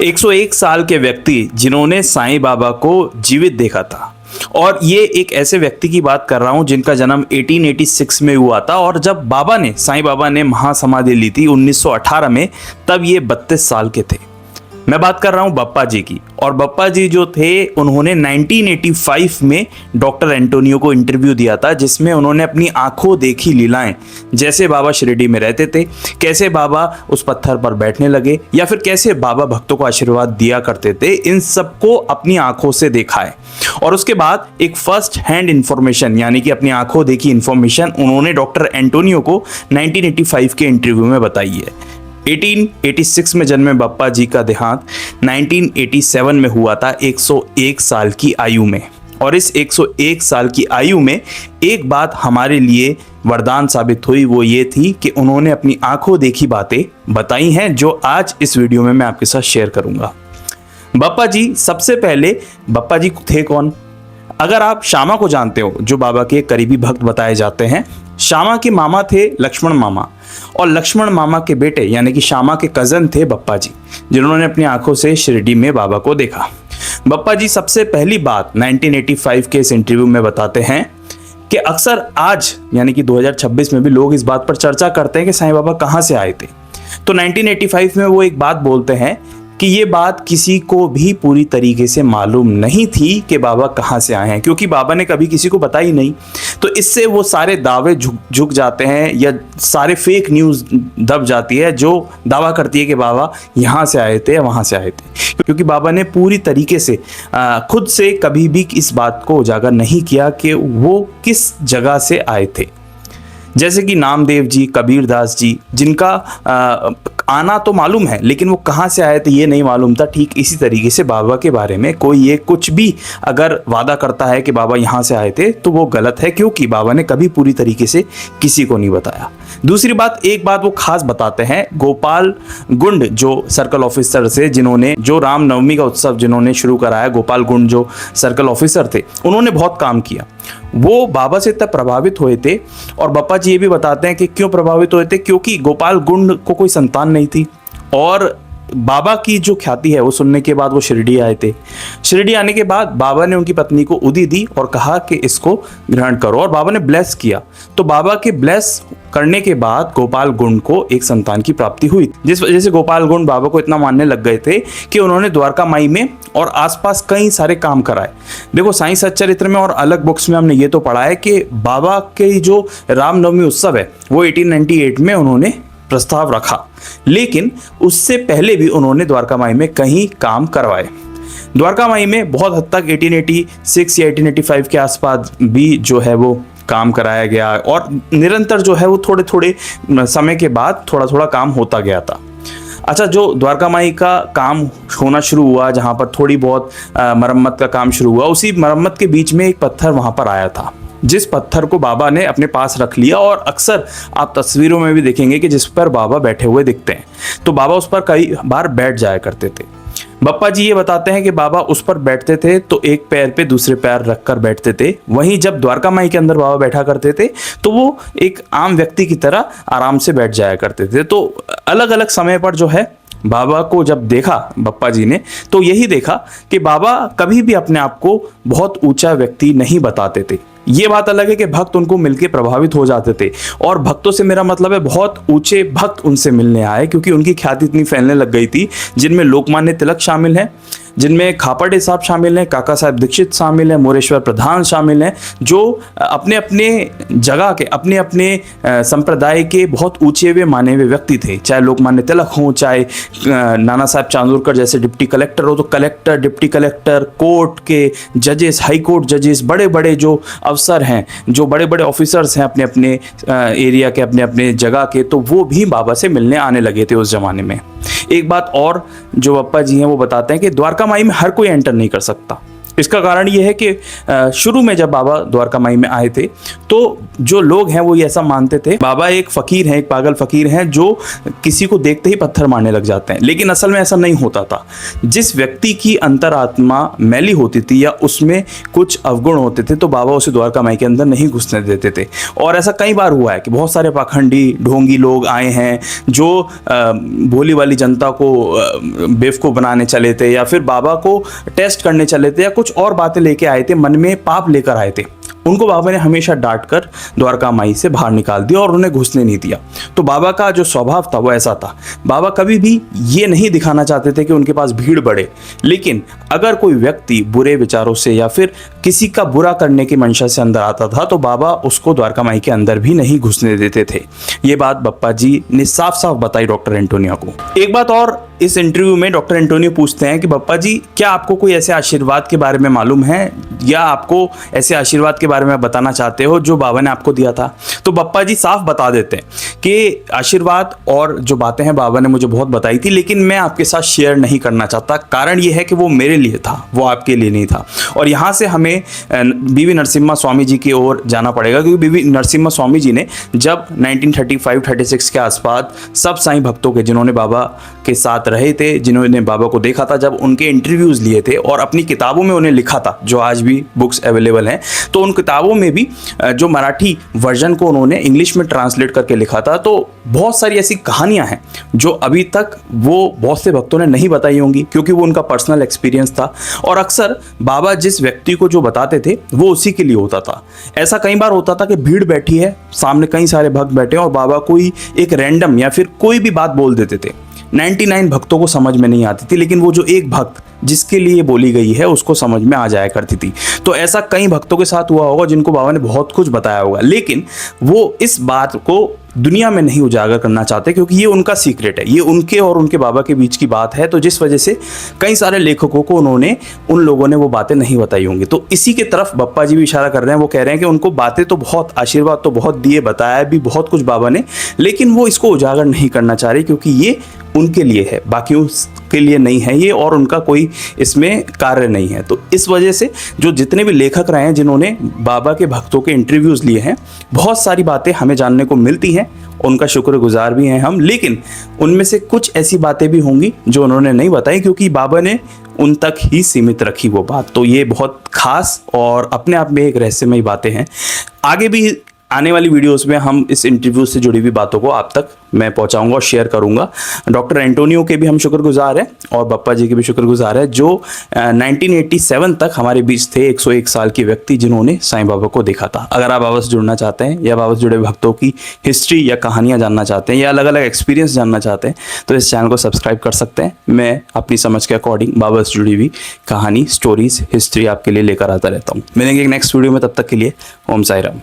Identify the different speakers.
Speaker 1: 101 साल के व्यक्ति जिन्होंने साईं बाबा को जीवित देखा था। और ये एक ऐसे व्यक्ति की बात कर रहा हूं जिनका जन्म 1886 में हुआ था, और जब साईं बाबा ने महासमाधि ली थी 1918 में, तब ये 32 साल के थे। मैं बात कर रहा हूं बप्पा जी की। और बप्पा जी जो थे उन्होंने 1985 में डॉक्टर एंटोनियो को इंटरव्यू दिया था, जिसमें उन्होंने अपनी आंखों देखी लीलाएं, जैसे बाबा शिरडी में रहते थे, कैसे बाबा उस पत्थर पर बैठने लगे, या फिर कैसे बाबा भक्तों को आशीर्वाद दिया करते थे, इन सबको अपनी आंखों से देखा है। और उसके बाद एक फर्स्ट हैंड इंफॉर्मेशन, यानी कि अपनी आंखों देखी इंफॉर्मेशन उन्होंने डॉक्टर एंटोनियो को 1985 के इंटरव्यू में बताई है। 1886 में जन्मे बप्पा जी का देहांत 1987 में हुआ था 101 साल की आयु में। और इस 101 साल की आयु में एक बात हमारे लिए वरदान साबित हुई, वो ये थी कि उन्होंने अपनी आंखों देखी बातें बताई हैं, जो आज इस वीडियो में मैं आपके साथ शेयर करूंगा। बप्पा जी, सबसे पहले बप्पा जी थे कौन? अगर आप श्यामा को जानते हो, जो बाबा के करीबी भक्त बताए जाते हैं, श्यामा के मामा थे लक्ष्मण मामा, और लक्ष्मण मामा के बेटे यानी कि श्यामा के कजन थे बप्पा जी, जिन्होंने अपनी आंखों से शिरडी में बाबा को देखा। बप्पा जी सबसे पहली बात 1985 के इस इंटरव्यू में बताते हैं कि अक्सर आज यानी कि 2026 में भी लोग इस बात पर चर्चा करते हैं कि साईं बाबा कहाँ से आए थे। तो 1985 में वो एक बात बोलते हैं कि ये बात किसी को भी पूरी तरीके से मालूम नहीं थी कि बाबा कहाँ से आए हैं, क्योंकि बाबा ने कभी किसी को बताई नहीं। तो इससे वो सारे दावे झुक जाते हैं, या सारे फेक न्यूज़ दब जाती है जो दावा करती है कि बाबा यहाँ से आए थे या वहाँ से आए थे, क्योंकि बाबा ने पूरी तरीके से खुद से कभी भी इस बात को उजागर नहीं किया कि वो किस जगह से आए थे। जैसे कि नामदेव जी, कबीरदास जी, जिनका आना तो मालूम है, लेकिन वो कहाँ से आए थे ये नहीं मालूम था। ठीक इसी तरीके से बाबा के बारे में कोई ये कुछ भी अगर वादा करता है कि बाबा यहाँ से आए थे, तो वो गलत है, क्योंकि बाबा ने कभी पूरी तरीके से किसी को नहीं बताया। दूसरी बात, एक बात वो खास बताते हैं, गोपाल गुंड जो सर्कल ऑफिसर से, जिन्होंने जो रामनवमी का उत्सव जिन्होंने शुरू कराया, गोपाल गुंड जो सर्कल ऑफिसर थे, उन्होंने बहुत काम किया। वो बाबा से तब प्रभावित हुए थे। और बप्पा जी ये भी बताते हैं कि क्यों प्रभावित हुए थे, क्योंकि गोपाल गुंड को कोई संतान नहीं थी, और बाबा की जो ख्याति है वो सुनने के बाद वो शिरडी आए थे। शिरडी आने के बाद बाबा ने उनकी पत्नी को उदी दी और कहा कि इसको ग्रहण करो, और बाबा ने ब्लेस किया। तो बाबा के ब्लेस करने के बाद गोपाल गुंड को एक संतान की प्राप्ति हुई, जिस वजह से गोपाल गुंड बाबा को इतना मानने लग गए थे कि उन्होंने द्वारका माई में और आसपास कई सारे काम कराए। देखो, साईं सच्चरित्र में और अलग बुक्स में हमने ये तो पढ़ा है कि बाबा के जो रामनवमी उत्सव है वो 1898 में उन्होंने प्रस्ताव रखा, लेकिन उससे पहले भी उन्होंने द्वारका माई में कहीं काम करवाए। द्वारका माई में बहुत हद तक 1886 या 1885 के आसपास भी जो है वो काम कराया गया, और निरंतर जो है वो थोड़े थोड़े समय के बाद थोड़ा थोड़ा काम होता गया था। अच्छा, जो द्वारका माई का काम होना शुरू हुआ, जहाँ पर थोड़ी बहुत मरम्मत का काम शुरू हुआ, उसी मरम्मत के बीच में एक पत्थर वहाँ पर आया था, जिस पत्थर को बाबा ने अपने पास रख लिया, और अक्सर आप तस्वीरों में भी देखेंगे कि जिस पर बाबा बैठे हुए दिखते हैं। तो बाबा उस पर कई बार बैठ जाया करते थे। बप्पा जी ये बताते हैं कि बाबा उस पर बैठते थे तो एक पैर पे दूसरे पैर रखकर बैठते थे। वहीं जब द्वारका माई के अंदर बाबा बैठा करते थे तो वो एक आम व्यक्ति की तरह आराम से बैठ जाया करते थे। तो अलग अलग समय पर जो है बाबा को जब देखा बप्पा जी ने, तो यही देखा कि बाबा कभी भी अपने आप को बहुत ऊंचा व्यक्ति नहीं बताते थे। ये बात अलग है कि भक्त उनको मिलके प्रभावित हो जाते थे, और भक्तों से मेरा मतलब है बहुत ऊंचे भक्त उनसे मिलने आए, क्योंकि उनकी ख्याति इतनी फैलने लग गई थी, जिनमें लोकमान्य तिलक शामिल हैं, जिनमें खापड़े साहब शामिल हैं, काका साहब दीक्षित शामिल हैं, मोरेश्वर प्रधान शामिल हैं, जो अपने अपने जगह के अपने अपने संप्रदाय के बहुत ऊंचे हुए माने हुए व्यक्ति थे। चाहे लोकमान्य तिलक हों, चाहे नाना साहब चांदोरकर जैसे डिप्टी कलेक्टर हो, तो कलेक्टर, डिप्टी कलेक्टर, कोर्ट के जजेस, हाई कोर्ट जजेस, बड़े बड़े जो अफसर हैं, जो बड़े बड़े ऑफिसर्स हैं अपने अपने एरिया के, अपने अपने जगह के, तो वो भी बाबा से मिलने आने लगे थे उस जमाने में। एक बात और जो बप्पा जी हैं वो बताते हैं कि द्वारका माई में हर कोई एंटर नहीं कर सकता। इसका कारण ये है कि शुरू में जब बाबा द्वारका माई में आए थे तो जो लोग हैं वो ये ऐसा मानते थे बाबा एक फकीर हैं, एक पागल फकीर हैं जो किसी को देखते ही पत्थर मारने लग जाते हैं, लेकिन असल में ऐसा नहीं होता था। जिस व्यक्ति की अंतरात्मा मैली होती थी या उसमें कुछ अवगुण होते थे तो बाबा उसे द्वारका माई के अंदर नहीं घुसने देते थे। और ऐसा कई बार हुआ है कि बहुत सारे पाखंडी ढोंगी लोग आए हैं जो भोली वाली जनता को बेवकूफ़ बनाने चले थे या फिर बाबा को टेस्ट करने चले थे या कुछ और बातें लेके आए थे, मन में पाप लेकर आए थे। उनको बाबा ने हमेशा डांट कर द्वारका माई से बाहर निकाल दिया और उन्हें घुसने नहीं दिया। तो बाबा का जो स्वभाव था वो ऐसा था, बाबा कभी भी ये नहीं दिखाना चाहते थे कि उनके पास भीड़ बढ़े, लेकिन अगर कोई व्यक्ति बुरे विचारों से या फिर किसी का बुरा करने की मंशा से अंदर आता था तो बाबा उसको द्वारका माई के अंदर भी नहीं घुसने देते थे। ये बात बप्पा जी ने साफ साफ बताई डॉक्टर एंटोनियो को। एक बात और, इस इंटरव्यू में डॉक्टर एंटोनियो पूछते हैं कि बप्पा जी क्या आपको कोई ऐसे आशीर्वाद के बारे में मालूम है या आपको ऐसे आशीर्वाद के बारे में बताना चाहते हो जो बाबा ने आपको दिया था? तो बप्पा जी साफ बता देते हैं कि आशीर्वाद और जो बातें हैं बाबा ने मुझे बहुत बताई थी, लेकिन मैं आपके साथ शेयर नहीं करना चाहता। कारण ये है कि वो मेरे लिए था, वो आपके लिए नहीं था। और यहाँ से हमें बीवी नरसिम्हा स्वामी जी की ओर जाना पड़ेगा, क्योंकि बीवी नरसिम्हा स्वामी जी ने जब 1935-36 के आसपास सब साईं भक्तों के, जिन्होंने बाबा के साथ रहे थे, जिन्होंने बाबा को देखा था, जब उनके इंटरव्यूज़ लिए थे और अपनी किताबों में उन्हें लिखा था, जो आज भी बुक्स अवेलेबल हैं, तो उन किताबों में भी जो मराठी वर्जन को उन्होंने इंग्लिश में ट्रांसलेट करके लिखा था। तो बहुत सारी ऐसी कहानियां हैं जो अभी तक वो बहुत से भक्तों ने नहीं बताई होंगी, क्योंकि वो उनका पर्सनल एक्सपीरियंस था। और अक्सर बाबा जिस व्यक्ति को जो बताते थे वो उसी के लिए होता था। ऐसा कई बार होता था कि भीड़ बैठी है, सामने कई सारे भक्त बैठे हैं और बाबा कोई एक रैंडम या फिर कोई भी बात बोल देते थे। 99 भक्तों को समझ में नहीं आती थी, लेकिन वो जो एक भक्त जिसके लिए बोली गई है उसको समझ में आ जाया करती थी। तो ऐसा कई भक्तों के साथ हुआ होगा जिनको बाबा ने बहुत कुछ बताया होगा, लेकिन वो इस बात को दुनिया में नहीं उजागर करना चाहते, क्योंकि ये उनका सीक्रेट है, ये उनके और उनके बाबा के बीच की बात है। तो जिस वजह से कई सारे लेखकों को उन लोगों ने वो बातें नहीं बताई होंगी। तो इसी के तरफ बप्पा जी भी इशारा कर रहे हैं। वो कह रहे हैं कि उनको बातें तो बहुत, आशीर्वाद तो बहुत दिए, बताया भी बहुत कुछ बाबा ने, लेकिन वो इसको उजागर नहीं करना चाह रहे, क्योंकि ये उनके लिए है, बाकियों के लिए नहीं है ये, और उनका कोई इसमें कार्य नहीं है। तो इस वजह से जो जितने भी लेखक रहे हैं जिन्होंने बाबा के भक्तों के इंटरव्यूज़ लिए हैं, बहुत सारी बातें हमें जानने को मिलती हैं, उनका शुक्रगुजार भी हैं हम। लेकिन उनमें से कुछ ऐसी बातें भी होंगी जो उन्होंने नहीं बताई, क्योंकि बाबा ने उन तक ही सीमित रखी वो बात। तो ये बहुत खास और अपने आप में एक रहस्यमयी बातें हैं। आगे भी आने वाली वीडियोस में हम इस इंटरव्यू से जुड़ी हुई बातों को आप तक मैं पहुंचाऊंगा और शेयर करूंगा। डॉक्टर एंटोनियो के भी हम शुक्रगुजार हैं और बप्पा जी के भी शुक्रगुजार हैं, जो 1987 तक हमारे बीच थे, 101 साल के व्यक्ति जिन्होंने साईं बाबा को देखा था। अगर आप बाबा से जुड़ना चाहते हैं या बाबा से जुड़े भक्तों की हिस्ट्री या कहानियाँ जानना चाहते हैं या अलग अलग एक्सपीरियंस जानना चाहते हैं तो इस चैनल को सब्सक्राइब कर सकते हैं। मैं अपनी समझ के अकॉर्डिंग बाबा से जुड़ी हुई कहानी, स्टोरीज, हिस्ट्री आपके लिए लेकर आता रहता हूँ। मिलेंगे एक नेक्स्ट वीडियो में, तब तक के लिए ओम साई राम।